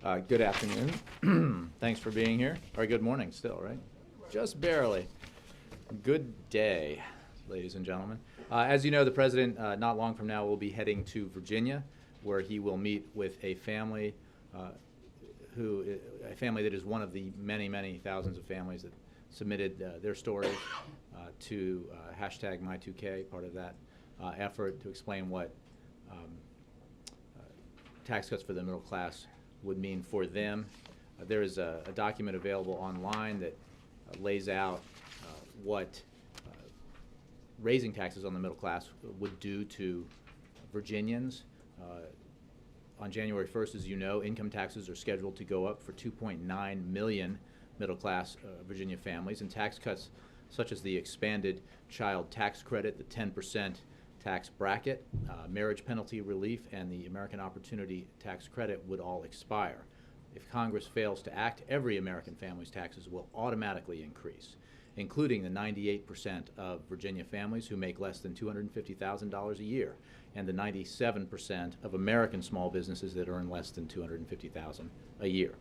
Good afternoon. Thanks for being here. Or good morning still, right? Just barely. Good day, ladies and gentlemen. As you know, the President not long from now will be heading to Virginia, where he will meet with a family that is one of the many, many thousands of families that submitted their stories to hashtag My2K, part of that effort to explain what tax cuts for the middle class would mean for them. There is a document available online that lays out what raising taxes on the middle class would do to Virginians. On January 1st, as you know, income taxes are scheduled to go up for 2.9 million middle-class Virginia families, and tax cuts such as the expanded child tax credit, the 10% tax bracket, marriage penalty relief, and the American Opportunity Tax Credit would all expire. If Congress fails to act, every American family's taxes will automatically increase, including the 98% of Virginia families who make less than $250,000 a year, and the 97% of American small businesses that earn less than $250,000 a year.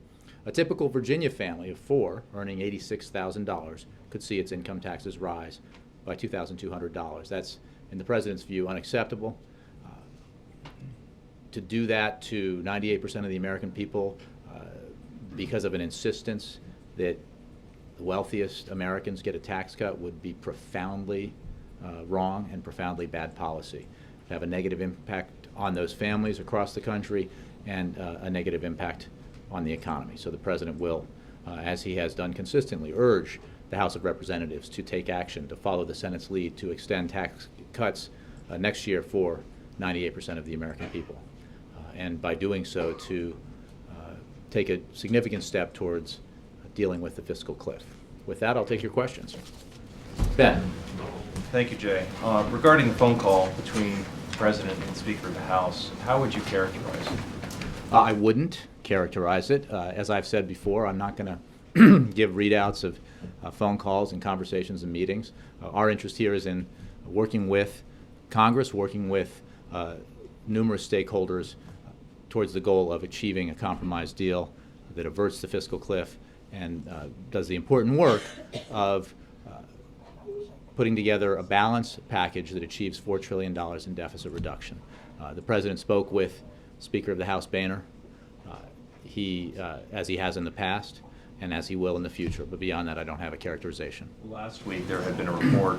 A typical Virginia family of four earning $86,000 could see its income taxes rise by $2,200. That's, in the President's view, unacceptable. To do that to 98% of the American people because of an insistence that the wealthiest Americans get a tax cut would be profoundly wrong and profoundly bad policy. Have a negative impact on those families across the country and a negative impact on the economy. So the President will, as he has done consistently, urge the House of Representatives to take action to follow the Senate's lead to extend tax cuts next year for 98% of the American people. And by doing so, to take a significant step towards dealing with the fiscal cliff. With that, I'll take your questions. Ben. Thank you, Jay. Regarding the phone call between the President and Speaker of the House, how would you characterize it? I wouldn't characterize it. As I've said before, I'm not going to give readouts of phone calls and conversations and meetings. Our interest here is in working with Congress, working with numerous stakeholders towards the goal of achieving a compromise deal that averts the fiscal cliff and does the important work of putting together a balanced package that achieves $4 trillion in deficit reduction. The President spoke with Speaker of the House Boehner, as he has in the past, and as he will in the future. But beyond that, I don't have a characterization. Last week, there had been a report,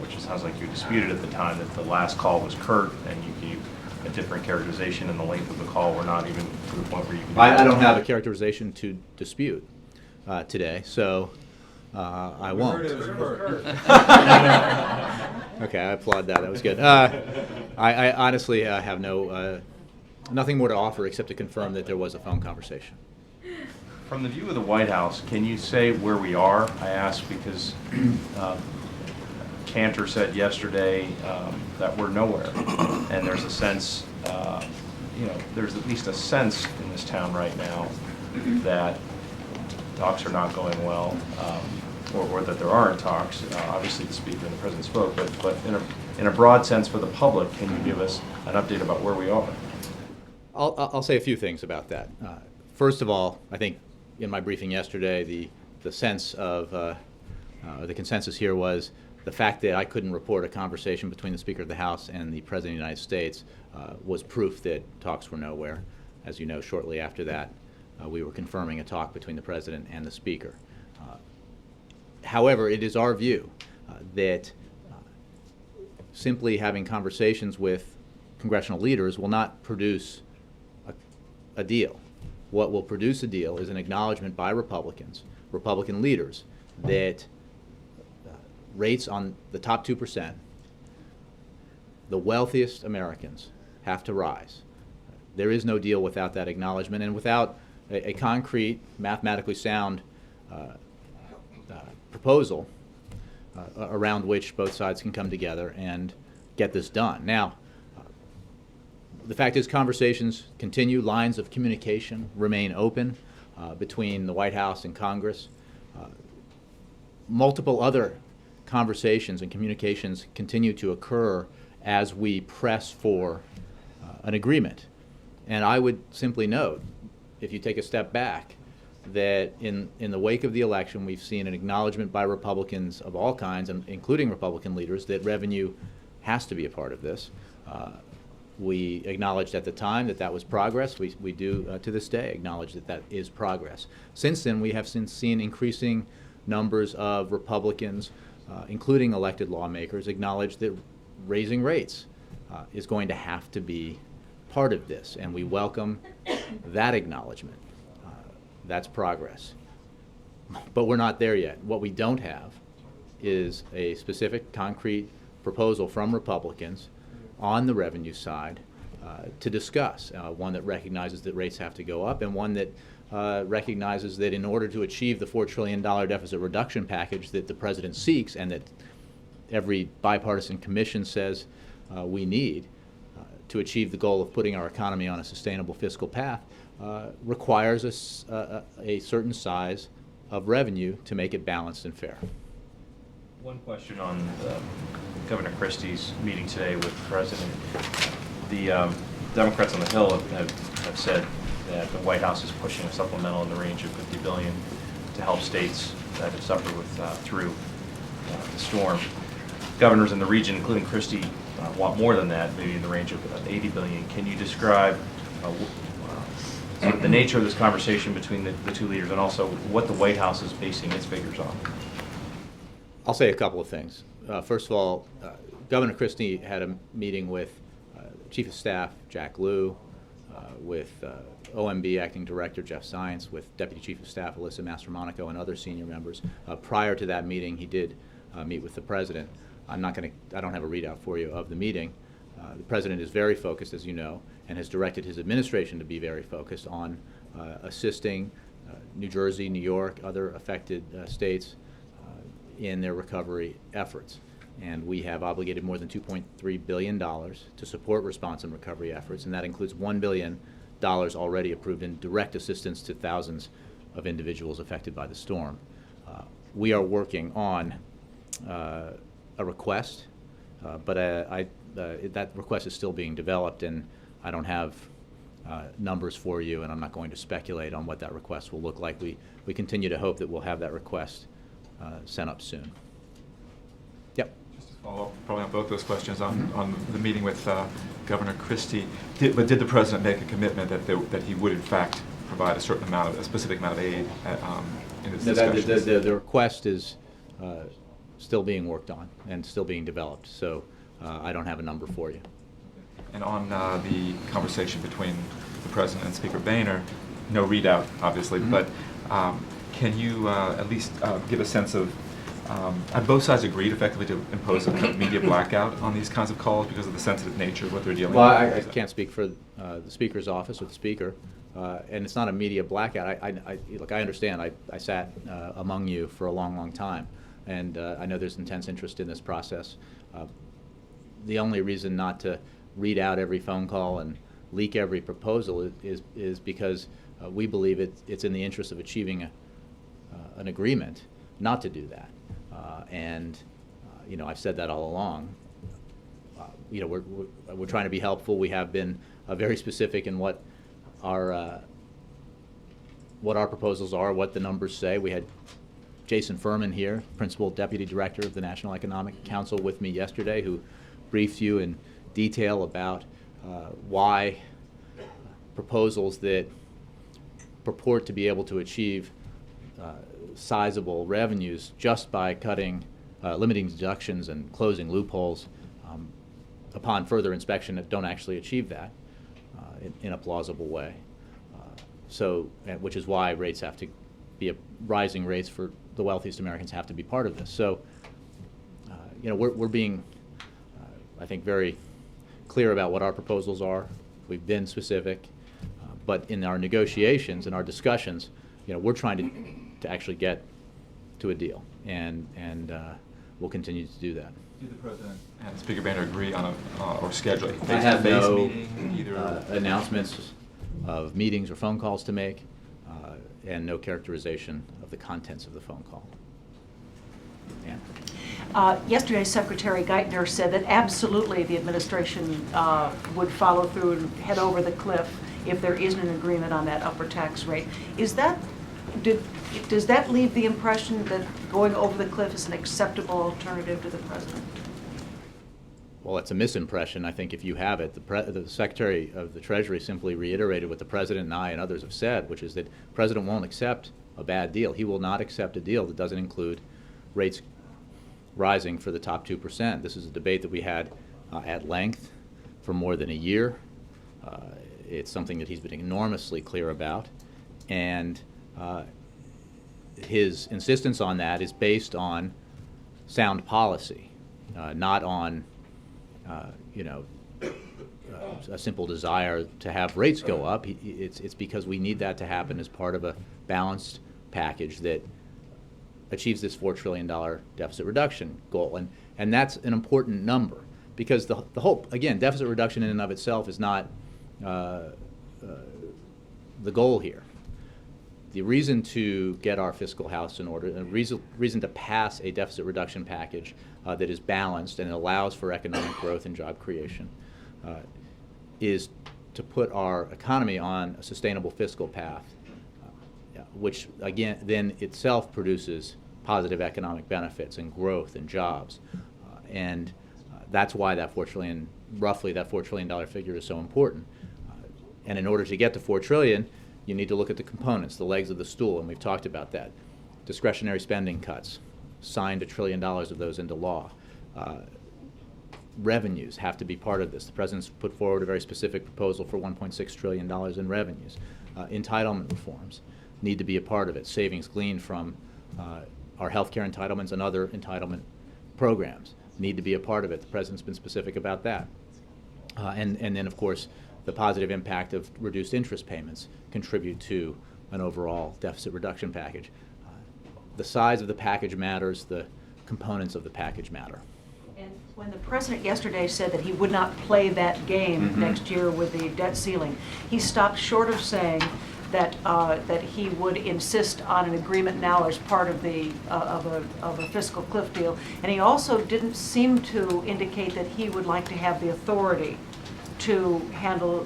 which it sounds like you disputed at the time, that the last call was curt, and you gave a different characterization, and the length of the call were not even to the point where you could... I don't have a characterization to dispute today, so I won't. Okay, I applaud that. That was good. I honestly have nothing more to offer except to confirm that there was a phone conversation. From the view of the White House, can you say where we are? I ask because Cantor said yesterday that we're nowhere, and there's a sense, there's at least a sense in this town right now that talks are not going well, or that there aren't talks. Obviously, the Speaker and the President spoke, but in a broad sense for the public, can you give us an update about where we are? I'll say a few things about that. First of all, I think in my briefing yesterday, the sense of the consensus here was the fact that I couldn't report a conversation between the Speaker of the House and the President of the United States was proof that talks were nowhere. As you know, shortly after that, we were confirming a talk between the President and the Speaker. However, it is our view that simply having conversations with congressional leaders will not produce a deal. What will produce a deal is an acknowledgement by Republican leaders, that rates on the top 2%, the wealthiest Americans, have to rise. There is no deal without that acknowledgement and without a concrete, mathematically sound proposal around which both sides can come together and get this done. Now, the fact is conversations continue, lines of communication remain open between the White House and Congress. Multiple other conversations and communications continue to occur as we press for an agreement. And I would simply note if you take a step back, that in the wake of the election, we've seen an acknowledgement by Republicans of all kinds, and including Republican leaders, that revenue has to be a part of this. We acknowledged at the time that that was progress. We do to this day acknowledge that that is progress. Since then, we have seen increasing numbers of Republicans, including elected lawmakers, acknowledge that raising rates is going to have to be part of this, and we welcome that acknowledgement. That's progress. But we're not there yet. What we don't have is a specific, concrete proposal from Republicans on the revenue side to discuss, one that recognizes that rates have to go up, and one that recognizes that in order to achieve the $4 trillion deficit reduction package that the president seeks and that every bipartisan commission says we need to achieve the goal of putting our economy on a sustainable fiscal path, requires a certain size of revenue to make it balanced and fair. One question on Governor Christie's meeting today with the president. The Democrats on the Hill have said that the White House is pushing a supplemental in the range of $50 billion to help states that have suffered through the storm. Governors in the region, including Christie, want more than that, maybe in the range of $80 billion. Can you describe sort of the nature of this conversation between the two leaders, and also what the White House is basing its figures on? I'll say a couple of things. First of all, Governor Christie had a meeting with Chief of Staff Jack Lew, with OMB Acting Director Jeff Zients, with Deputy Chief of Staff Alyssa Mastromonaco, and other senior members. Prior to that meeting, he did meet with the president. I don't have a readout for you of the meeting. The president is very focused, as you know, and has directed his administration to be very focused on assisting New Jersey, New York, other affected states in their recovery efforts. And we have obligated more than $2.3 billion to support response and recovery efforts, and that includes $1 billion already approved in direct assistance to thousands of individuals affected by the storm. We are working on a request, but that request is still being developed, and I don't have numbers for you, and I'm not going to speculate on what that request will look like. We continue to hope that we'll have that request sent up soon. Yep. Just to follow up probably on both those questions, on the meeting with Governor Christie, did the president make a commitment that he would in fact provide a specific amount of aid in this discussion? The request is still being worked on and still being developed, so I don't have a number for you. And on the conversation between the president and Speaker Boehner, no readout, obviously, but can you at least give a sense of, have both sides agreed effectively to impose a kind of media blackout on these kinds of calls because of the sensitive nature of what they're dealing with? Well, I can't speak for the Speaker's office or the Speaker, and it's not a media blackout. Look, I understand. I sat among you for a long, long time, and I know there's intense interest in this process. The only reason not to read out every phone call and leak every proposal is because we believe it's in the interest of achieving an agreement not to do that. You know, I've said that all along. You know, we're trying to be helpful. We have been very specific in what our proposals are, what the numbers say. We had Jason Furman here, Principal Deputy Director of the National Economic Council, with me yesterday, who briefed you in detail about why proposals that purport to be able to achieve sizable revenues just by limiting deductions and closing loopholes upon further inspection that don't actually achieve that in a plausible way. Which is why rates have to be rising rates for the wealthiest Americans have to be part of this. So, you know, we're being, I think, very clear about what our proposals are. We've been specific, but in our negotiations and our discussions, you know, we're trying to actually get to a deal, and we'll continue to do that. Did the president and Speaker Boehner agree on or schedule a I have face-to-face no meeting? Either announcements of meetings or phone calls to make, and no characterization of the contents of the phone call. Ann. Yesterday, Secretary Geithner said that absolutely the administration would follow through and head over the cliff if there isn't an agreement on that upper tax rate. Does that leave the impression that going over the cliff is an acceptable alternative to the president? Well, it's a misimpression, I think, if you have it. The Secretary of the Treasury simply reiterated what the President and I and others have said, which is that the President won't accept a bad deal. He will not accept a deal that doesn't include rates rising for the top 2%. This is a debate that we had at length for more than a year. It's something that he's been enormously clear about, and his insistence on that is based on sound policy, not on a simple desire to have rates go up. It's because we need that to happen as part of a balanced package that achieves this $4 trillion deficit reduction goal. And that's an important number, because the whole, again, deficit reduction in and of itself is not the goal here. The reason to get our fiscal house in order, the reason to pass a deficit reduction package that is balanced and allows for economic growth and job creation is to put our economy on a sustainable fiscal path, which again then itself produces positive economic benefits and growth and jobs. And that's why that roughly that $4 trillion figure is so important. And in order to get to $4 trillion, you need to look at the components, the legs of the stool, and we've talked about that. Discretionary spending cuts, signed $1 trillion of those into law. Revenues have to be part of this. The President's put forward a very specific proposal for $1.6 trillion in revenues. Entitlement reforms need to be a part of it. Savings gleaned from our health care entitlements and other entitlement programs need to be a part of it. The President's been specific about that. And then, of course, the positive impact of reduced interest payments contribute to an overall deficit reduction package. The size of the package matters, the components of the package matter. And when the President yesterday said that he would not play that game next year with the debt ceiling, he stopped short of saying that that he would insist on an agreement now as part of the of a fiscal cliff deal, and he also didn't seem to indicate that he would like to have the authority to handle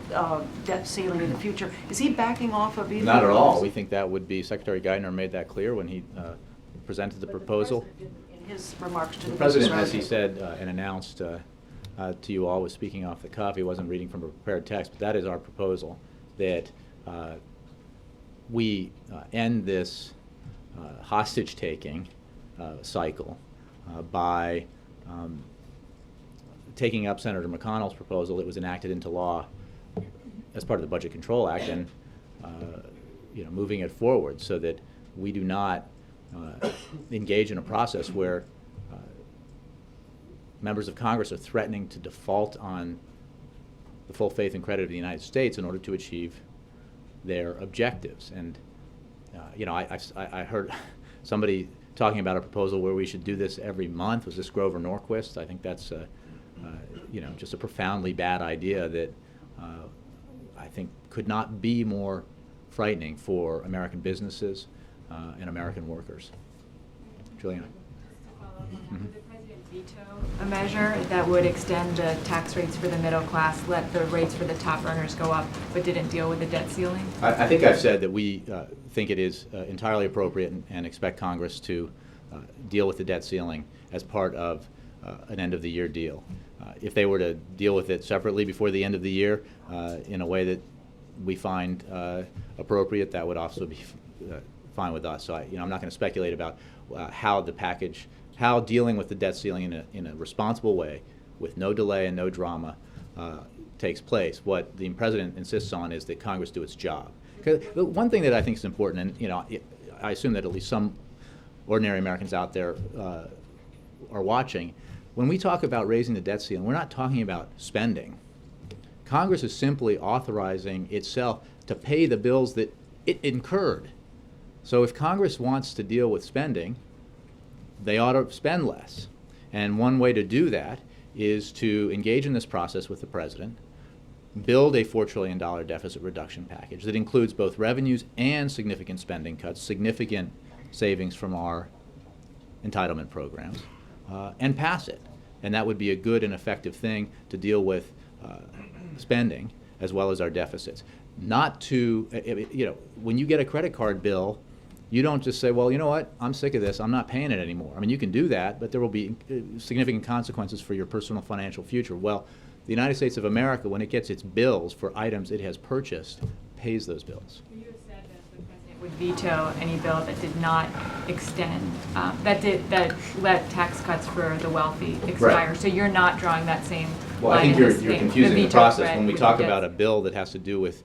debt ceiling in the future. Is he backing off of either? Not at all. We think that would be, Secretary Geithner made that clear when he presented the proposal. The President didn't, in his remarks to The the President, business as he roundtable. said and announced to you all, was speaking off the cuff. He wasn't reading from a prepared text, but that is our proposal, that we end this hostage-taking cycle by taking up Senator McConnell's proposal that was enacted into law as part of the Budget Control Act and moving it forward so that we do not engage in a process where members of Congress are threatening to default on the full faith and credit of the United States in order to achieve their objectives. And I heard somebody talking about a proposal where we should do this every month. Was this Grover Norquist? I think that's just a profoundly bad idea that I think could not be more frightening for American businesses and American workers. Juliana. Would the President veto a measure that would extend the tax rates for the middle class, let the rates for the top earners go up, but didn't deal with the debt ceiling? I think I've said that we think it is entirely appropriate and expect Congress to deal with the debt ceiling as part of an end-of-the-year deal. If they were to deal with it separately before the end of the year in a way that we find appropriate, that would also be fine with us. So I'm not going to speculate about how dealing with the debt ceiling in a responsible way, with no delay and no drama, takes place. What the President insists on is that Congress do its job. The one thing that I think is important, and I assume that at least some ordinary Americans out there are watching, when we talk about raising the debt ceiling, we're not talking about spending. Congress is simply authorizing itself to pay the bills that it incurred. So if Congress wants to deal with spending, they ought to spend less. And one way to do that is to engage in this process with the President, build a $4 trillion deficit reduction package that includes both revenues and significant spending cuts, significant savings from our entitlement programs, and pass it. And that would be a good and effective thing to deal with spending as well as our deficits. not to, when you get a credit card bill, you don't just say, well, you know what, I'm sick of this, I'm not paying it anymore. I mean, you can do that, but there will be significant consequences for your personal financial future. Well, the United States of America, when it gets its bills for items it has purchased, pays those bills. You have said that the president would veto any bill that did not extend, that let tax cuts for the wealthy expire. Right. So you're not drawing that same Well, I line think in you're the same- confusing the veto process. thread When we with talk the about a debts. bill that has to do with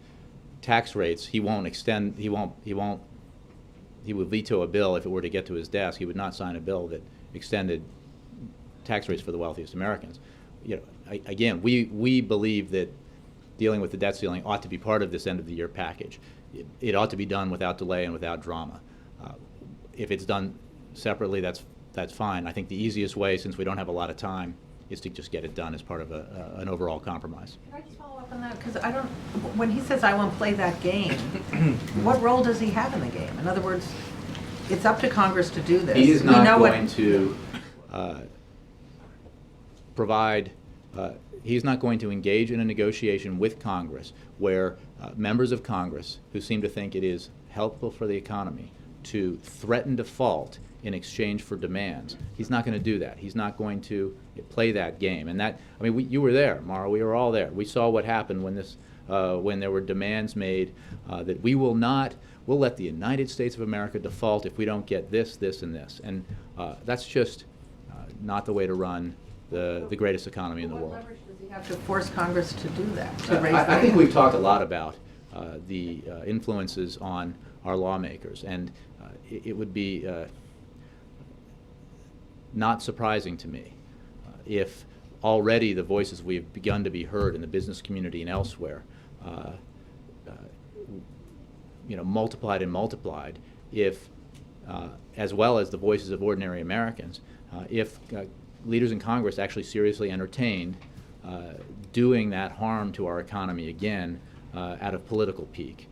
tax rates, he would veto a bill if it were to get to his desk. He would not sign a bill that extended tax rates for the wealthiest Americans. Again, we believe that dealing with the debt ceiling ought to be part of this end of the year package. It ought to be done without delay and without drama. If it's done separately, that's fine. I think the easiest way, since we don't have a lot of time, is to just get it done as part of an overall compromise. Can I just follow up on that? Because when he says, I won't play that game, what role does he have in the game? In other words, it's up to Congress to do this. He is We know not what- going to provide, he's not going to engage in a negotiation with Congress where members of Congress who seem to think it is helpful for the economy to threaten default in exchange for demands. He's not going to do that. He's not going to play that game. And that, I mean, you were there, Mara. We were all there. We saw what happened when when there were demands made that we'll let the United States of America default if we don't get this, this, and this. And that's just not the way to run the greatest economy in the world. What leverage does he have to force Congress to do that, to raise I the think game? we've talked a lot about the influences on our lawmakers, and it would be not surprising to me if already the voices we've begun to be heard in the business community and elsewhere, multiplied and multiplied, if, as well as the voices of ordinary Americans, if leaders in Congress actually seriously entertained doing that harm to our economy again out of political pique.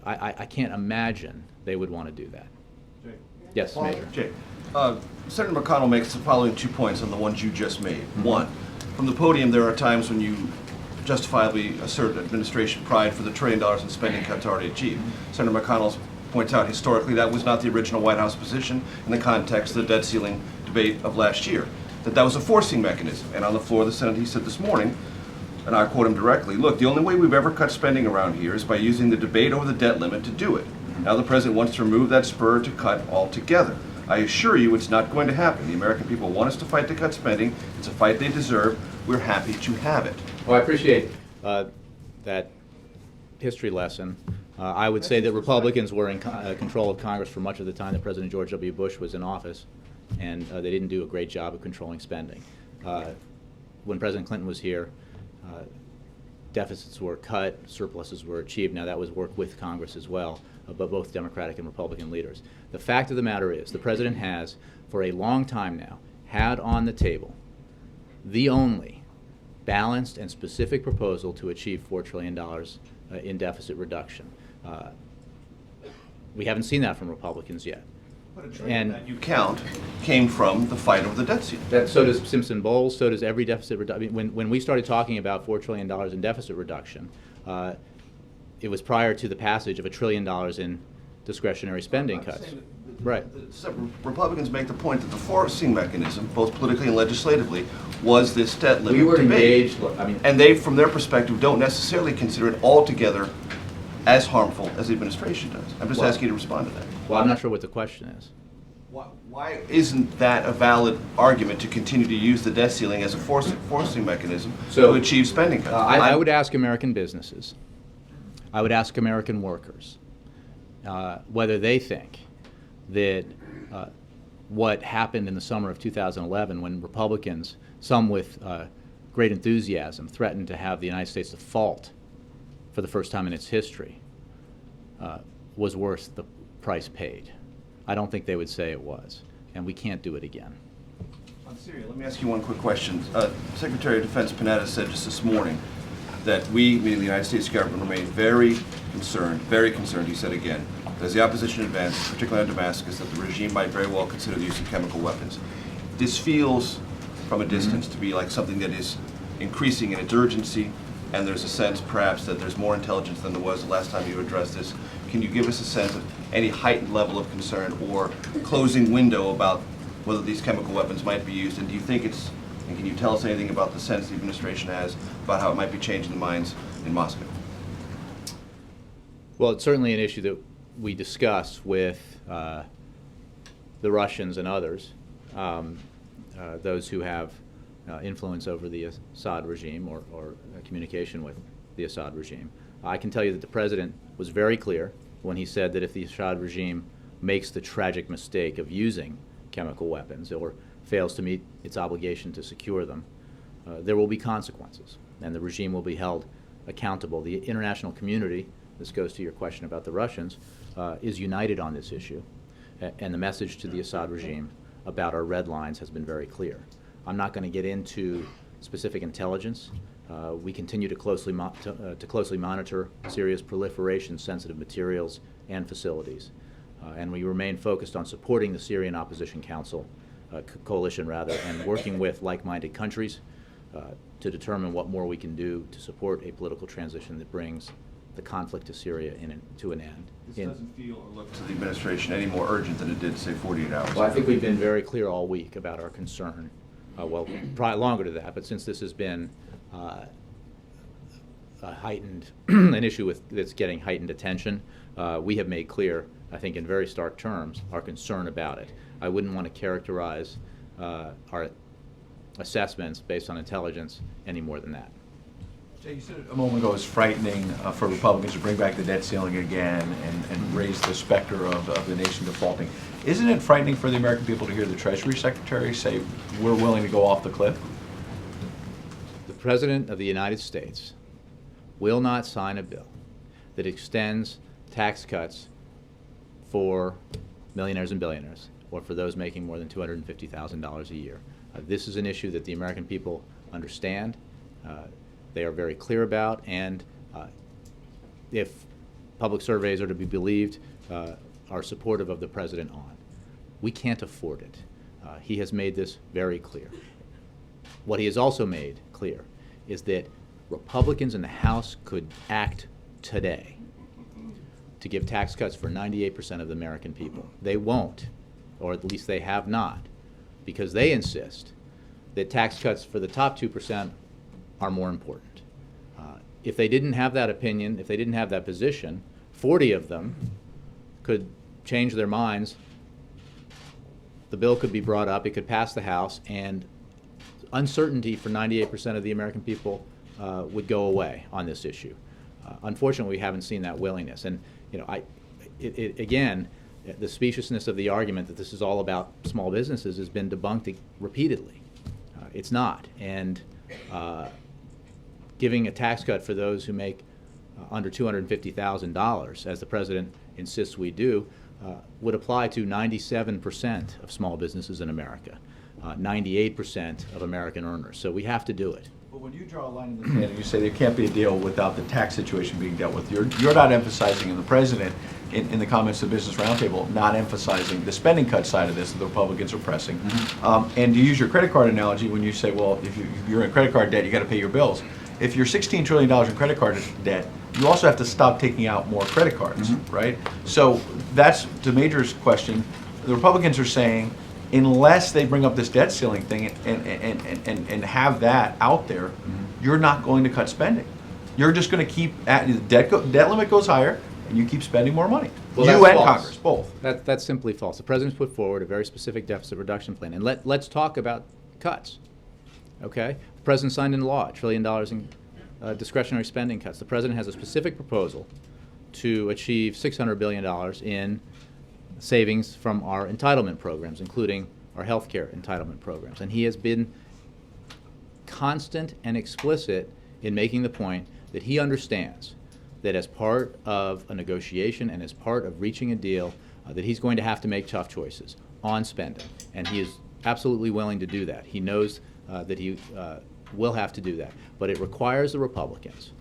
I can't imagine they would want to do that. Jay. Yes, Major. Jay, Senator McConnell makes the following 2 points on the ones you just made. One, from the podium, there are times when you justifiably assert administration pride for the $1 trillion in spending cuts already achieved. Senator McConnell points out historically that was not the original White House position in the context of the debt ceiling debate of last year, that was a forcing mechanism. And on the floor of the Senate, he said this morning, and I quote him directly, look, the only way we've ever cut spending around here is by using the debate over the debt limit to do it. Now the president wants to remove that spur to cut altogether. I assure you it's not going to happen. The American people want us to fight to cut spending. It's a fight they deserve. We're happy to have it. Well, I appreciate that history lesson. I would say that Republicans were in control of Congress for much of the time that President George W. Bush was in office, and they didn't do a great job of controlling spending. When President Clinton was here, deficits were cut, surpluses were achieved. Now that was work with Congress as well, but both Democratic and Republican leaders. The fact of the matter is the President has, for a long time now, had on the table the only balanced and specific proposal to achieve $4 trillion in deficit reduction. We haven't seen that from Republicans yet. But a trillion that you count came from the fight over the debt ceiling. So does Simpson-Bowles, so does every deficit reduction. When we started talking about $4 trillion in deficit reduction, it was prior to the passage of $1 trillion in discretionary spending cuts. Right. Republicans make the point that the forcing mechanism, both politically and legislatively, was this debt limit We were debate. engaged, look, I mean, And they, from their perspective, don't necessarily consider it altogether as harmful as the administration does. I'm just Well- asking you to respond to that. well, I'm not sure what the question is. Why isn't that a valid argument to continue to use the debt ceiling as a forcing mechanism So, to achieve spending cuts? I would ask American businesses, I would ask American workers, whether they think that what happened in the summer of 2011 when Republicans, some with great enthusiasm, threatened to have the United States default for the first time in its history, was worth the price paid. I don't think they would say it was, and we can't do it again. On Syria, let me ask you one quick question. Secretary of Defense Panetta said just this morning that we, meaning the United States government, remain very concerned, he said again, as the opposition advances, particularly on Damascus, that the regime might very well consider the use of chemical weapons. This feels, from a distance, to be like something that is increasing in its urgency. and there's a sense perhaps that there's more intelligence than there was the last time you addressed this. Can you give us a sense of any heightened level of concern or closing window about whether these chemical weapons might be used? And do you think it's, and can you tell us anything about the sense the administration has about how it might be changing the minds in Moscow? Well, it's certainly an issue that we discuss with the Russians and others, those who have influence over the Assad regime or communication with the Assad regime. I can tell you that the President was very clear when he said that if the Assad regime makes the tragic mistake of using chemical weapons or fails to meet its obligation to secure them, there will be consequences, and the regime will be held accountable. The international community, this goes to your question about the Russians, is united on this issue, and the message to the Assad regime about our red lines has been very clear. I'm not going to get into specific intelligence. We continue to closely monitor Syria's proliferation of sensitive materials and facilities, and we remain focused on supporting the Syrian Opposition Council, coalition rather, and working with like-minded countries to determine what more we can do to support a political transition that brings the conflict to Syria to an end. This doesn't feel or look to the administration any more urgent than it did, say, 48 hours ago. Well, I think we've been very clear all week about our concern. Well, probably longer to that, but since this has been a heightened, an issue that's getting heightened attention, we have made clear, I think in very stark terms, our concern about it. I wouldn't want to characterize our assessments based on intelligence any more than that. Jay, you said a moment ago it's frightening for Republicans to bring back the debt ceiling again and raise the specter of the nation defaulting. Isn't it frightening for the American people to hear the Treasury Secretary say, we're willing to go off the cliff? The President of the United States will not sign a bill that extends tax cuts for millionaires and billionaires, or for those making more than $250,000 a year. This is an issue that the American people understand. They are very clear about, and if public surveys are to be believed, are supportive of the President on. We can't afford it. He has made this very clear. What he has also made clear is that Republicans in the House could act today to give tax cuts for 98% of the American people. They won't, or at least they have not, because they insist that tax cuts for the top 2% are more important. If they didn't have that opinion, if they didn't have that position, 40 of them could change their minds. The bill could be brought up, it could pass the House, and uncertainty for 98% of the American people would go away on this issue. Unfortunately, we haven't seen that willingness. And you know, again, the speciousness of the argument that this is all about small businesses has been debunked repeatedly. It's not. And giving a tax cut for those who make under $250,000, as the President insists we do, would apply to 97% of small businesses in America, 98% of American earners. So we have to do it. But when you draw a line in the sand and you say there can't be a deal without the tax situation being dealt with, you're not emphasizing, and the President, in the comments to the Business Roundtable, not emphasizing the spending cut side of this that the Republicans are pressing. And to use your credit card analogy, when you say, well, if you're in credit card debt, you got to pay your bills. If you're $16 trillion in credit card debt, you also have to stop taking out more credit cards, right? So that's, to Major's question, the Republicans are saying, unless they bring up this debt ceiling thing and have that out there, you're not going to cut spending. You're just going to keep, the debt limit goes higher, and you keep spending more money. Well, you that's and false. Congress, both. That's simply false. The President's put forward a very specific deficit reduction plan, and let's talk about cuts, okay? The President signed into law $1 trillion in discretionary spending cuts. The President has a specific proposal to achieve $600 billion in savings from our entitlement programs, including our health care entitlement programs. And he has been constant and explicit in making the point that he understands that as part of a negotiation and as part of reaching a deal, that he's going to have to make tough choices on spending. And he is absolutely willing to do that. He knows that he will have to do that. But it requires the Republicans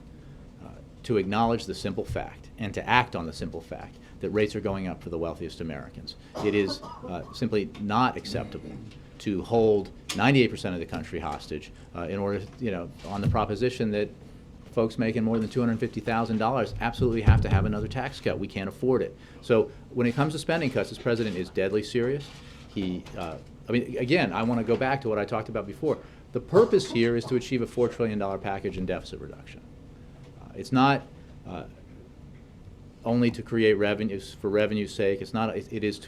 to acknowledge the simple fact and to act on the simple fact that rates are going up for the wealthiest Americans. It is simply not acceptable to hold 98% of the country hostage in order, on the proposition that folks making more than $250,000 absolutely have to have another tax cut. We can't afford it. So when it comes to spending cuts, this president is deadly serious. I mean, again, I want to go back to what I talked about before. The purpose here is to achieve a $4 trillion package in deficit reduction. It's not only to create revenues for revenue's sake. It's not. It is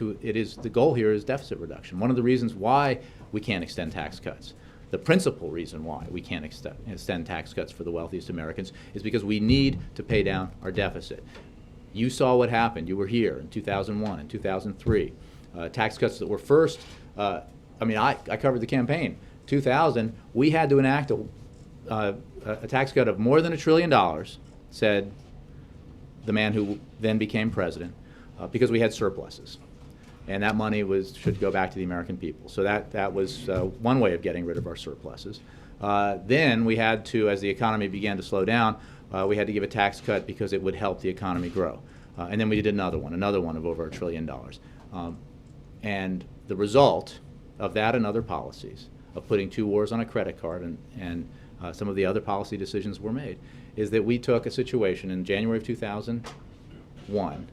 the goal here is deficit reduction. One of the reasons why we can't extend tax cuts, the principal reason why we can't extend tax cuts for the wealthiest Americans, is because we need to pay down our deficit. You saw what happened. You were here in 2001 and 2003. Tax cuts that were first. I mean, I covered the campaign. 2000, we had to enact a tax cut of more than $1 trillion, said the man who then became president, because we had surpluses. And that money should go back to the American people. So that was one way of getting rid of our surpluses. Then we had to, as the economy began to slow down, we had to give a tax cut because it would help the economy grow. And then we did another one of over $1 trillion. And the result of that and other policies, of putting 2 wars on a credit card and some of the other policy decisions were made, is that we took a situation in January of 2001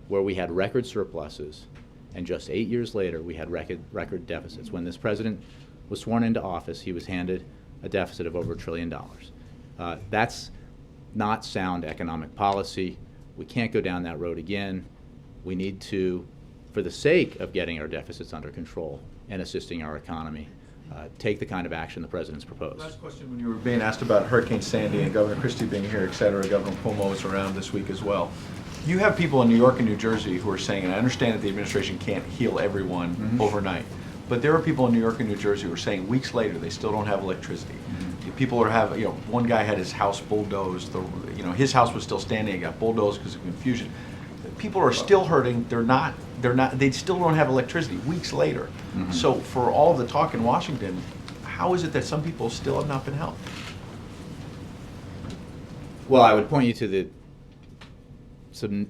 where we had record surpluses, and just 8 years later we had record deficits. When this president was sworn into office, he was handed a deficit of over $1 trillion. That's not sound economic policy. We can't go down that road again. We need to, for the sake of getting our deficits under control and assisting our economy, take the kind of action the president's proposed. Last question, when you were being asked about Hurricane Sandy and Governor Christie being here, et cetera, Governor Cuomo was around this week as well. You have people in New York and New Jersey who are saying, and I understand that the administration can't heal everyone overnight, but there are people in New York and New Jersey who are saying weeks later they still don't have electricity. People are having, one guy had his house bulldozed, his house was still standing, it got bulldozed because of confusion. People are still hurting, they still don't have electricity weeks later. So for all the talk in Washington, how is it that some people still have not been helped? Well, I would point you to the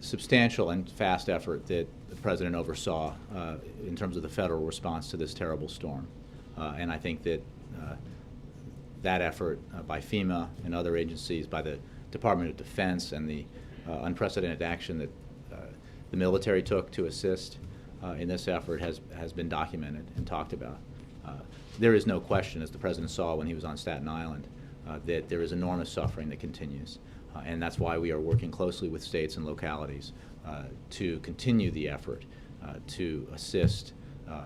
substantial and fast effort that the president oversaw in terms of the federal response to this terrible storm. And I think that that effort by FEMA and other agencies, by the Department of Defense, and the unprecedented action that the military took to assist in this effort has been documented and talked about. There is no question, as the president saw when he was on Staten Island, that there is enormous suffering that continues. And that's why we are working closely with states and localities to continue the effort to assist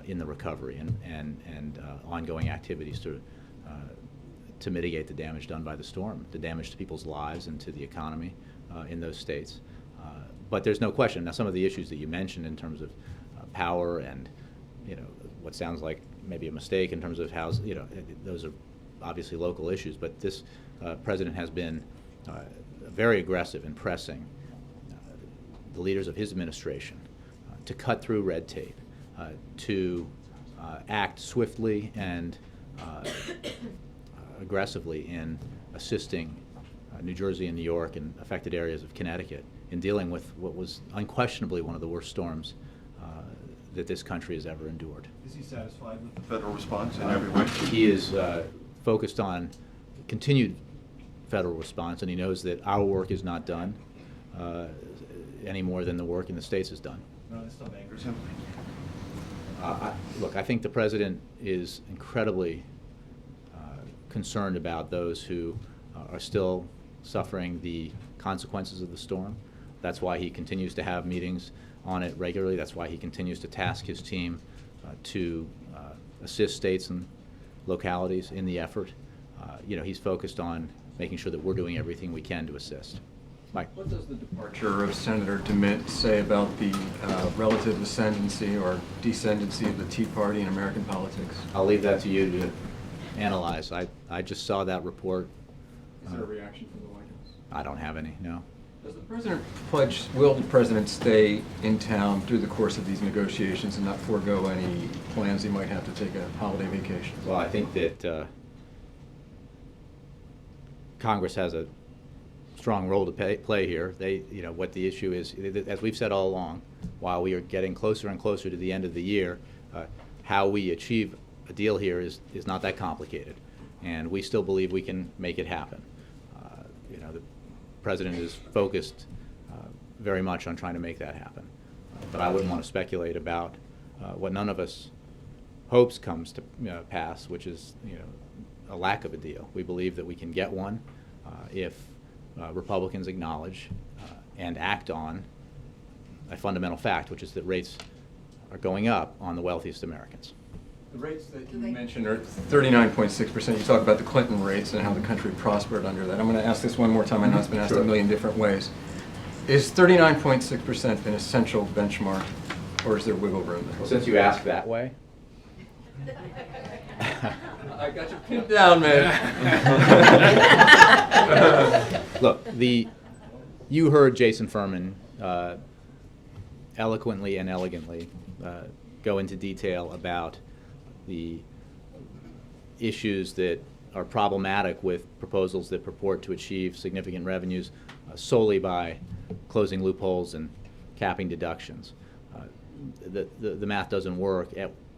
in the recovery and ongoing activities to mitigate the damage done by the storm, the damage to people's lives and to the economy in those states. But there's no question. Now, some of the issues that you mentioned in terms of power and, what sounds like maybe a mistake in terms of how, those are obviously local issues. But this president has been very aggressive in pressing the leaders of his administration to cut through red tape, to act swiftly and aggressively in assisting New Jersey and New York and affected areas of Connecticut in dealing with what was unquestionably one of the worst storms that this country has ever endured. Is he satisfied with the federal response in every way? He is focused on continued federal response, and he knows that our work is not done any more than the work in the states is done. No, this still angers him. Look, I think the president is incredibly concerned about those who are still suffering the consequences of the storm. That's why he continues to have meetings on it regularly. That's why he continues to task his team to assist states and localities in the effort. He's focused on making sure that we're doing everything we can to assist. Mike? What does the departure of Senator DeMint say about the relative ascendancy or descendancy of the Tea Party in American politics? I'll leave that to you to analyze. I just saw that report. Is there a reaction from the White House? I don't have any, no. Does the president will the president stay in town through the course of these negotiations and not forego any plans he might have to take a holiday vacation? Well, I think that Congress has a strong role to play here. What the issue is, as we've said all along, while we are getting closer and closer to the end of the year, how we achieve a deal here is not that complicated, and we still believe we can make it happen. President is focused very much on trying to make that happen. But I wouldn't want to speculate about what none of us hopes comes to pass, which is a lack of a deal. We believe that we can get one if Republicans acknowledge and act on a fundamental fact, which is that rates are going up on the wealthiest Americans. The rates that you mentioned are 39.6%. You talk about the Clinton rates and how the country prospered under that. I'm going to ask this one more time. I know it's been asked a million different ways. Is 39.6% an essential benchmark, or is there wiggle room there? Well, since you asked that way. I got you pinned down, man. Look, you heard Jason Furman eloquently and elegantly go into detail about the issues that are problematic with proposals that purport to achieve significant revenues solely by closing loopholes and capping deductions. The math doesn't work.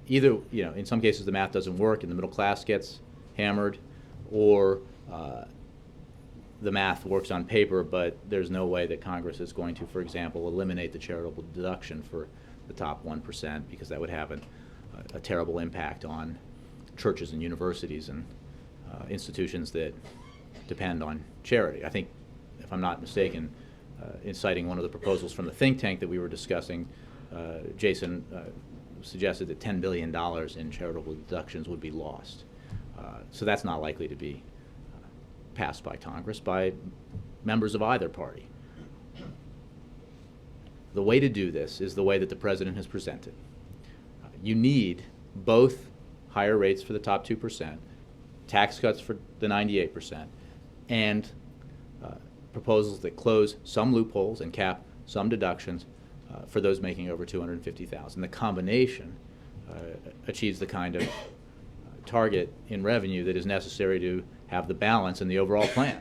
Either, in some cases the math doesn't work and the middle class gets hammered, or the math works on paper, but there's no way that Congress is going to, for example, eliminate the charitable deduction for the top 1%, because that would have a terrible impact on churches and universities and institutions that depend on charity. I think, if I'm not mistaken, in citing one of the proposals from the think tank that we were discussing, Jason suggested that $10 billion in charitable deductions would be lost. So that's not likely to be passed by Congress, by members of either party. The way to do this is the way that the President has presented. You need both higher rates for the top 2%, tax cuts for the 98%, and proposals that close some loopholes and cap some deductions for those making over $250,000. The combination achieves the kind of target in revenue that is necessary to have the balance in the overall plan.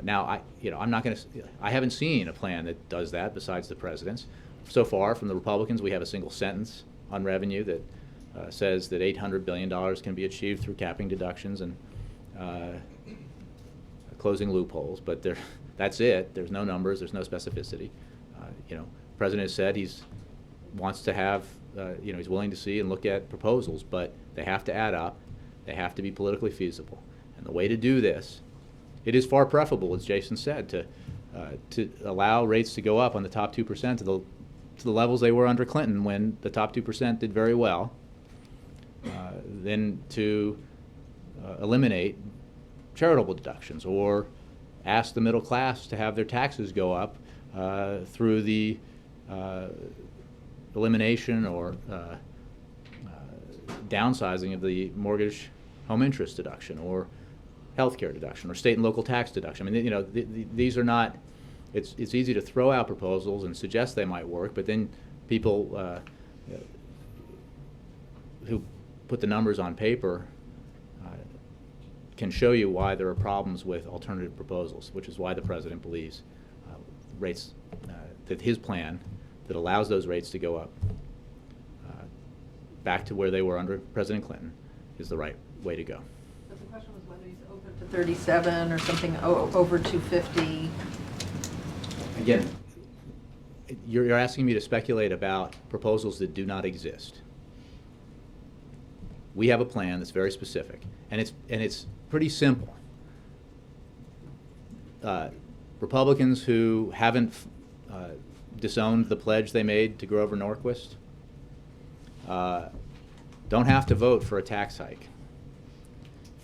Now, I'm not going to. I haven't seen a plan that does that besides the President's. So far, from the Republicans, we have a single sentence on revenue that says that $800 billion can be achieved through capping deductions and closing loopholes. But that's it. There's no numbers. There's no specificity. The President has said he wants to have. He's willing to see and look at proposals, but they have to add up. They have to be politically feasible. And the way to do this, it is far preferable, as Jason said, to allow rates to go up on the top 2% to the levels they were under Clinton, when the top 2% did very well, than to eliminate charitable deductions or ask the middle class to have their taxes go up through the elimination or downsizing of the mortgage home interest deduction or healthcare deduction or state and local tax deduction. I mean, these are not. It's easy to throw out proposals and suggest they might work, but then people who put the numbers on paper can show you why there are problems with alternative proposals, which is why the President believes rates that his plan that allows those rates to go up back to where they were under President Clinton is the right way to go. But the question was whether he's open to 37 or something over 250. Again, you're asking me to speculate about proposals that do not exist. We have a plan that's very specific, and it's pretty simple. Republicans who haven't disowned the pledge they made to Grover Norquist don't have to vote for a tax hike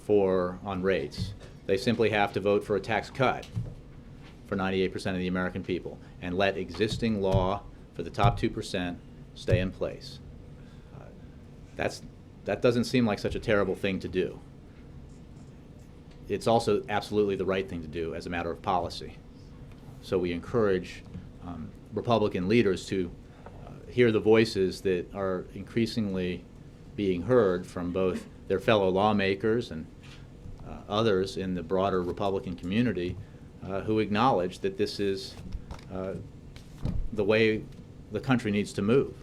on rates. They simply have to vote for a tax cut for 98% of the American people and let existing law for the top 2% stay in place. That doesn't seem like such a terrible thing to do. It's also absolutely the right thing to do as a matter of policy. So we encourage Republican leaders to hear the voices that are increasingly being heard from both their fellow lawmakers and others in the broader Republican community who acknowledge that this is the way the country needs to move.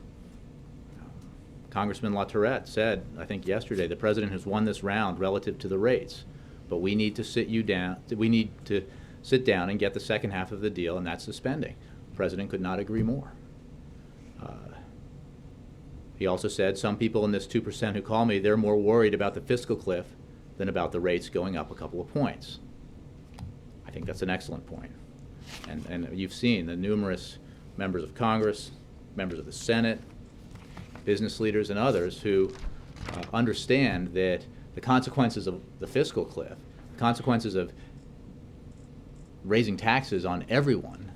Congressman LaTourette said, I think yesterday, the President has won this round relative to the rates, but we need to sit you down. We need to sit down and get the second half of the deal, and that's the spending. The President could not agree more. He also said some people in this 2% who call me, they're more worried about the fiscal cliff than about the rates going up a couple of points. I think that's an excellent point. And you've seen the numerous members of Congress, members of the Senate, business leaders and others who understand that the consequences of the fiscal cliff, the consequences of raising taxes on everyone,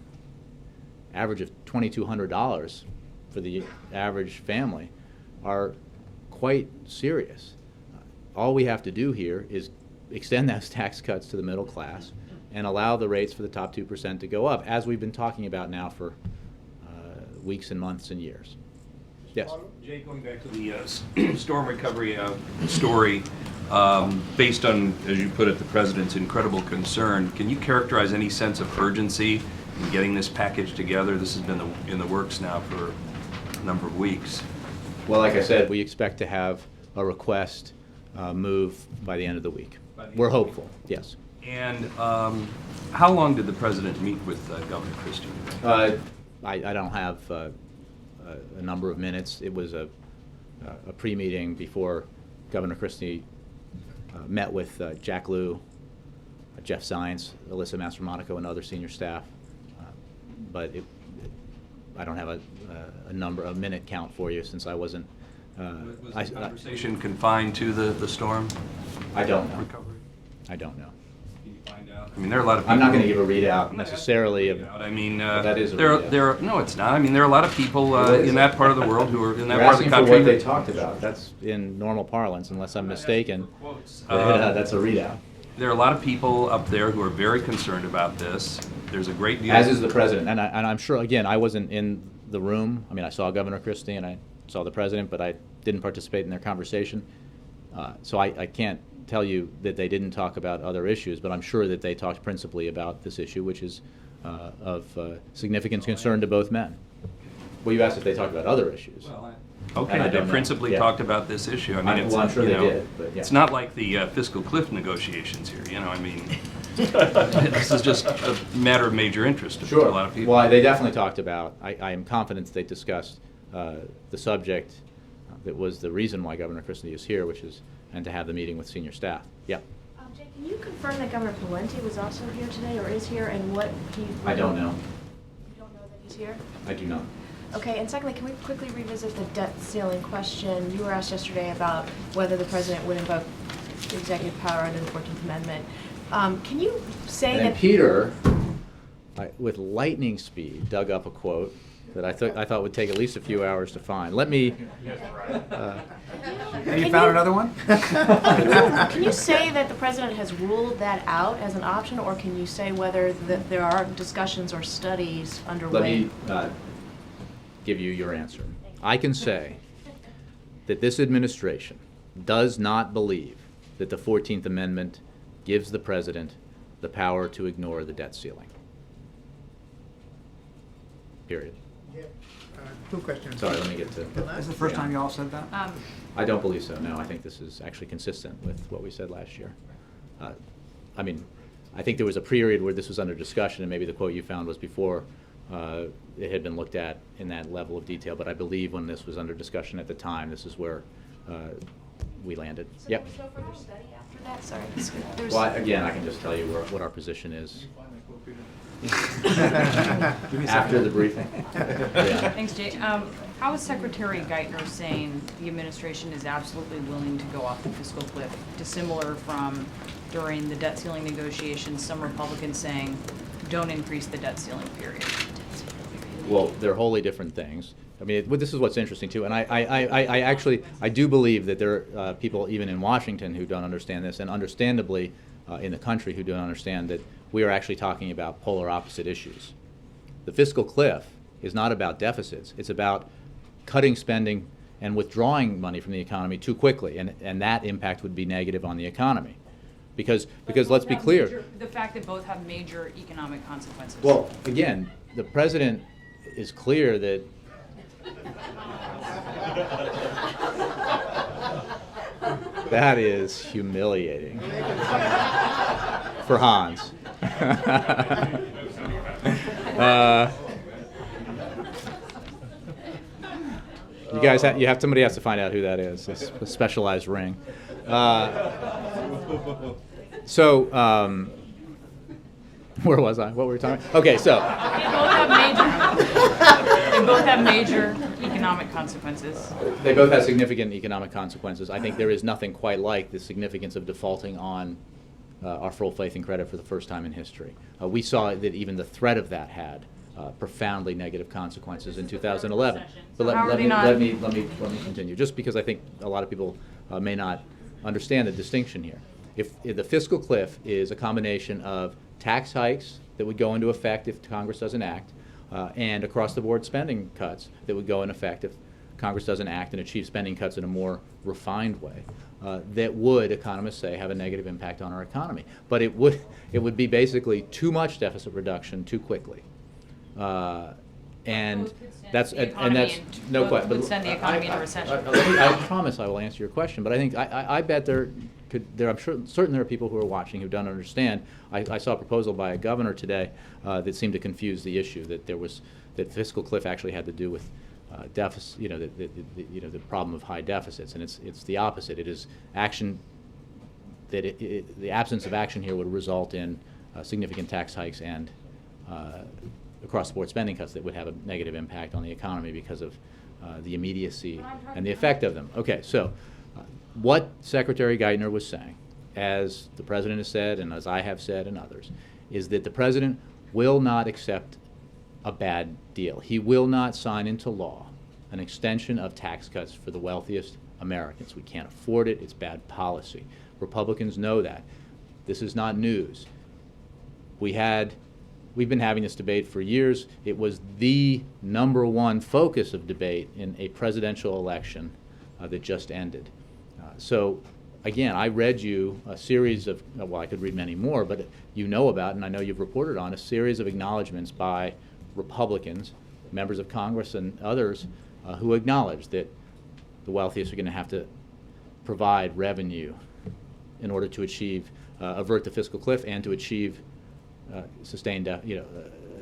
average of $2,200 for the average family, are quite serious. All we have to do here is extend those tax cuts to the middle class and allow the rates for the top 2% to go up, as we've been talking about now for weeks and months and years. Yes? Jay, going back to the storm recovery story, based on, as you put it, the President's incredible concern, can you characterize any sense of urgency in getting this package together? This has been in the works now for a number of weeks. Well, like I said, we expect to have a request move by the end of the week. We're hopeful, yes. And how long did the President meet with Governor Christie? I don't have a number of minutes. It was a pre-meeting before Governor Christie met with Jack Lew, Jeff Zients, Alyssa Mastromonaco, and other senior staff. But I don't have a minute count for you since I wasn't. Was the conversation confined to the storm? I don't know. Recovery? I don't know. Can you find out? I mean, there are a lot of people. I'm not going to give a readout necessarily. I mean, that is a there. No, it's not. I mean, there are a lot of people in that part of the world who are in that You're part of the asking country. for what they talked about. That's in normal parlance, unless I'm mistaken. That's a readout. There are a lot of people up there who are very concerned about this. There's a great deal. As is the President, and I'm sure. Again, I wasn't in the room. I mean, I saw Governor Christie and I saw the President, but I didn't participate in their conversation. So I can't tell you that they didn't talk about other issues, but I'm sure that they talked principally about this issue, which is of significant concern to both men. Well, you asked if they talked about other issues. Well, And okay, I they don't know. principally Yeah. talked about this issue. I mean, it's, well, I'm sure you they know, did, but yeah. It's not like the fiscal cliff negotiations here, you know, I mean, this is just a matter of major interest to Sure. a lot of people. Well, they definitely talked about, I am confident they discussed the subject that was the reason why Governor Christie is here, which is, and to have the meeting with senior staff. Yeah. Jay, can you confirm that Governor Pawlenty was also here today, or is here, and what he... I don't know. You don't know that he's here? I do not. Okay, and secondly, can we quickly revisit the debt ceiling question? You were asked yesterday about whether the President would invoke the executive power under the 14th Amendment. Can you say And then that... Peter, with lightning speed, dug up a quote that I thought would take at least a few hours to find. Let me... Have you found another one? Can you say that the President has ruled that out as an option, or can you say whether there are discussions or studies underway? Let me give you your answer. I can say that this administration does not believe that the 14th Amendment gives the President the power to ignore the debt ceiling. Period. Two questions. Sorry, let me get to... This is the first time you all said that? I don't believe so, no. I think this is actually consistent with what we said last year. I mean, I think there was a period where this was under discussion, and maybe the quote you found was before it had been looked at in that level of detail, but I believe when this was under discussion at the time, this is where we landed. So Yep. there was no further study after that? Sorry. There's... Well, again, I can just tell you what our position is. After the briefing. Yeah. Thanks, Jay. How is Secretary Geithner saying the administration is absolutely willing to go off the fiscal cliff, dissimilar from during the debt ceiling negotiations, some Republicans saying, don't increase the debt ceiling, period? Well, they're wholly different things. I mean, this is what's interesting too, and I actually do believe that there are people even in Washington who don't understand this, and understandably in the country who don't understand that we are actually talking about polar opposite issues. The fiscal cliff is not about deficits. It's about cutting spending and withdrawing money from the economy too quickly, and that impact would be negative on the economy. Because let's be clear. The fact that both have major economic consequences. Well, again, the President is clear that that is humiliating for Hans. You guys, somebody has to find out who that is. It's a specialized ring. Where was I? What were we talking about? Okay, so. They both have major economic consequences. They both have significant economic consequences. I think there is nothing quite like the significance of defaulting on our full faith and credit for the first time in history. We saw that even the threat of that had profoundly negative consequences in 2011. But let me continue, just because I think a lot of people may not understand the distinction here. If the fiscal cliff is a combination of tax hikes that would go into effect if Congress doesn't act, and across-the-board spending cuts that would go in effect if Congress doesn't act and achieve spending cuts in a more refined way, that would, economists say, have a negative impact on our economy. But it would be basically too much deficit reduction too quickly. And that's no question. Would send the economy into recession. I promise I will answer your question. But I think I bet I'm certain there are people who are watching who don't understand. I saw a proposal by a governor today that seemed to confuse the issue, that fiscal cliff actually had to do with deficit, the problem of high deficits, and it's the opposite. It is action that the absence of action here would result in significant tax hikes and across-the-board spending cuts that would have a negative impact on the economy because of the immediacy and the effect of them. Okay, so what Secretary Geithner was saying, as the President has said and as I have said and others, is that the President will not accept a bad deal. He will not sign into law an extension of tax cuts for the wealthiest Americans. We can't afford it. It's bad policy. Republicans know that. This is not news. We've been having this debate for years. It was the #1 focus of debate in a presidential election that just ended. So, again, I read you a series of, well, I could read many more, but you know about, and I know you've reported on, a series of acknowledgments by Republicans, members of Congress and others, who acknowledge that the wealthiest are going to have to provide revenue in order to avert the fiscal cliff and to achieve sustained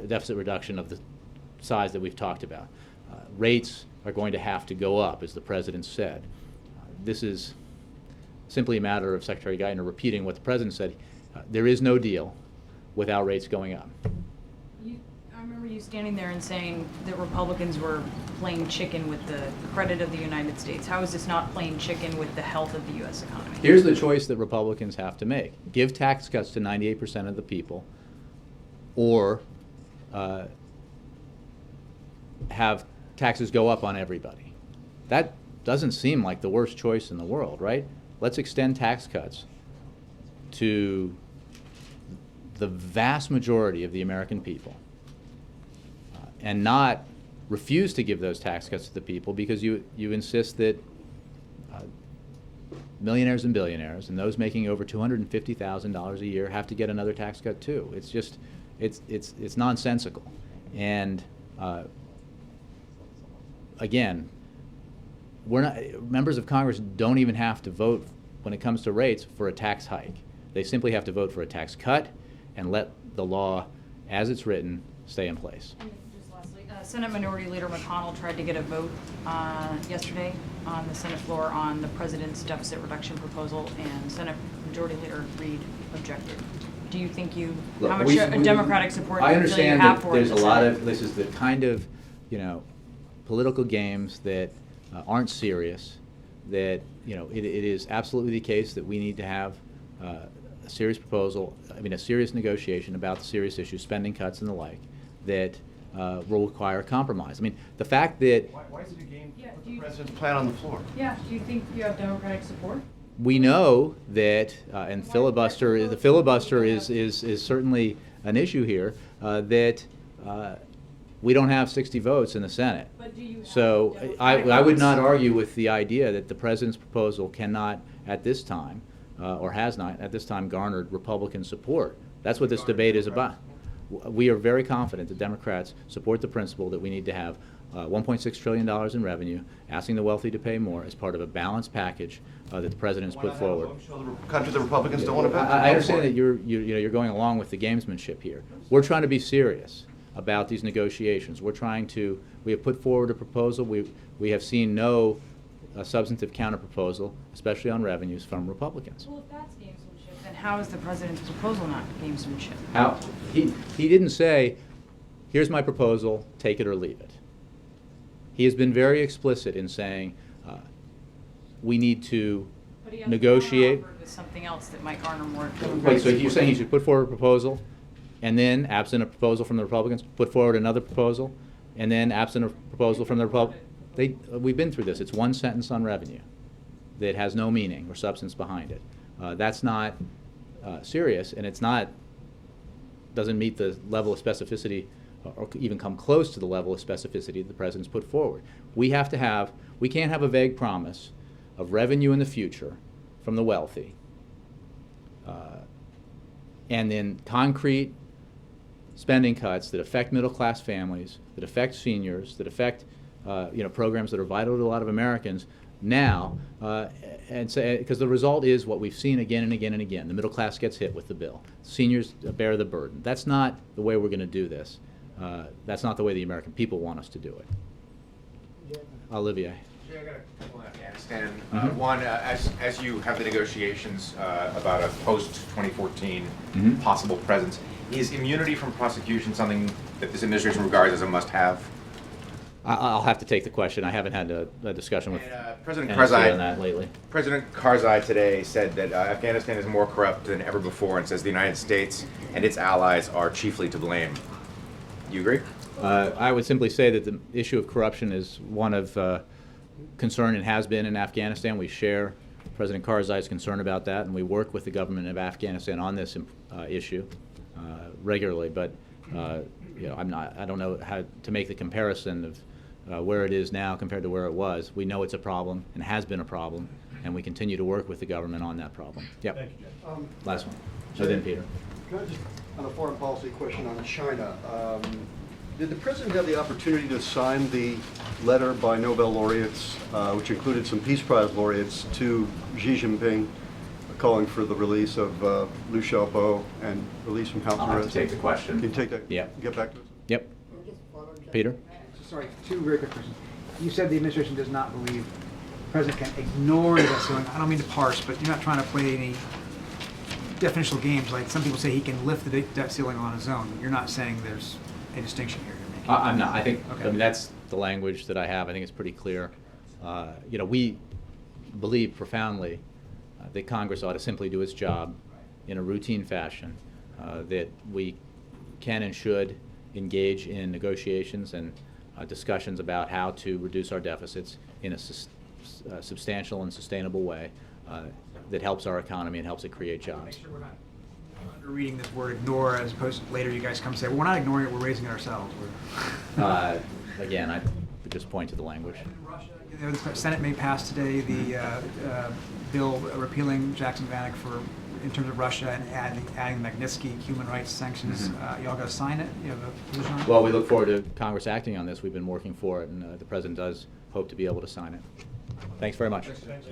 deficit reduction of the size that we've talked about. Rates are going to have to go up, as the President said. This is simply a matter of Secretary Geithner repeating what the President said. There is no deal without rates going up. I remember you standing there and saying that Republicans were playing chicken with the credit of the United States. How is this not playing chicken with the health of the U.S. economy? Here's the choice that Republicans have to make. Give tax cuts to 98% of the people, or have taxes go up on everybody. That doesn't seem like the worst choice in the world, right? Let's extend tax cuts to the vast majority of the American people and not refuse to give those tax cuts to the people because you insist that millionaires and billionaires and those making over $250,000 a year have to get another tax cut too. It's just, it's nonsensical. And again, members of Congress don't even have to vote when it comes to rates for a tax hike. They simply have to vote for a tax cut and let the law, as it's written, stay in place. And just lastly, Senate Minority Leader McConnell tried to get a vote yesterday on the Senate floor on the President's deficit reduction proposal, and Senate Majority Leader Reid objected. Do you think how much Democratic support do you feel you have for it? I understand that there's a lot of, this is the kind of, political games that aren't serious, that, it is absolutely the case that we need to have a serious proposal, a serious negotiation about the serious issues, spending cuts and the like, that will require a compromise. The fact that... Why is it a game to put the President's plan on the floor? Yeah, do you think you have Democratic support? We know that, and the filibuster is certainly an issue here, that we don't have 60 votes in the Senate. But do you have so I would not argue with the idea that the President's proposal cannot, at this time, or has not at this time, garnered Republican support. That's what this debate is about. We are very confident that Democrats support the principle that we need to have $1.6 trillion in revenue, asking the wealthy to pay more as part of a balanced package that the president's put forward. Country the Republicans don't want to pay. I understand that you're going along with the gamesmanship here. We're trying to be serious about these negotiations. We have put forward a proposal. We have seen no substantive counterproposal, especially on revenues, from Republicans. Well, if that's gamesmanship, then how is the president's proposal not gamesmanship? How, he didn't say, here's my proposal, take it or leave it. He has been very explicit in saying, we need to But he has negotiate. offered with something else that might garner more. Wait, so you're saying he should put forward a proposal, and then, absent a proposal from the Republicans, put forward another proposal, and then, absent a proposal from the Republicans? We've been through this. It's one sentence on revenue that has no meaning or substance behind it. That's not serious, and doesn't meet the level of specificity or even come close to the level of specificity that the president's put forward. We can't have a vague promise of revenue in the future from the wealthy, and then concrete spending cuts that affect middle-class families, that affect seniors, that affect programs that are vital to a lot of Americans now, and say, because the result is what we've seen again and again and again. The middle class gets hit with the bill. Seniors bear the burden. That's not the way we're going to do this. That's not the way the American people want us to do it. Olivier. I got a couple on Afghanistan. One, as you have the negotiations about a post-2014 possible presence, is immunity from prosecution something that this administration regards as a must-have? I'll have to take the question. I haven't had a discussion with President NSC Karzai on that lately. President Karzai today said that Afghanistan is more corrupt than ever before, and says the United States and its allies are chiefly to blame. You agree? I would simply say that the issue of corruption is one of concern and has been in Afghanistan. We share President Karzai's concern about that, and we work with the government of Afghanistan on this issue regularly. But I don't know how to make the comparison of where it is now compared to where it was. We know it's a problem and has been a problem, and we continue to work with the government on that problem. Yep. Thank you, Jim. Last one. So then, Peter. Can I just, on a foreign policy question on China, did the president have the opportunity to sign the letter by Nobel laureates, which included some Peace Prize laureates, to Xi Jinping, calling for the release of Liu Xiaobo and release from house arrest? I'll have to take the question. Can you take that? Yep. Get back to us? Yep. Peter? Sorry, two very quick questions. You said the administration does not believe the president can ignore the debt ceiling. I don't mean to parse, but you're not trying to play any definitional games. Like some people say he can lift the debt ceiling on his own. You're not saying there's a distinction here you're making. I'm not. I Okay. mean, that's the language that I have. I think it's pretty clear. We believe profoundly that Congress ought to simply do its job in a routine fashion, that we can and should engage in negotiations and discussions about how to reduce our deficits in a substantial and sustainable way that helps our economy and helps it create jobs. Make sure we're not reading this word ignore as opposed to later you guys come and say, well, we're not ignoring it, we're raising it ourselves. Again, I would just point to the language. The Senate may pass today the bill repealing Jackson-Vanik in terms of Russia and adding Magnitsky human rights sanctions. Y'all going to sign it? You have a position on it? Well, we look forward to Congress acting on this. We've been working for it, and the President does hope to be able to sign it. Thanks very much. Thanks.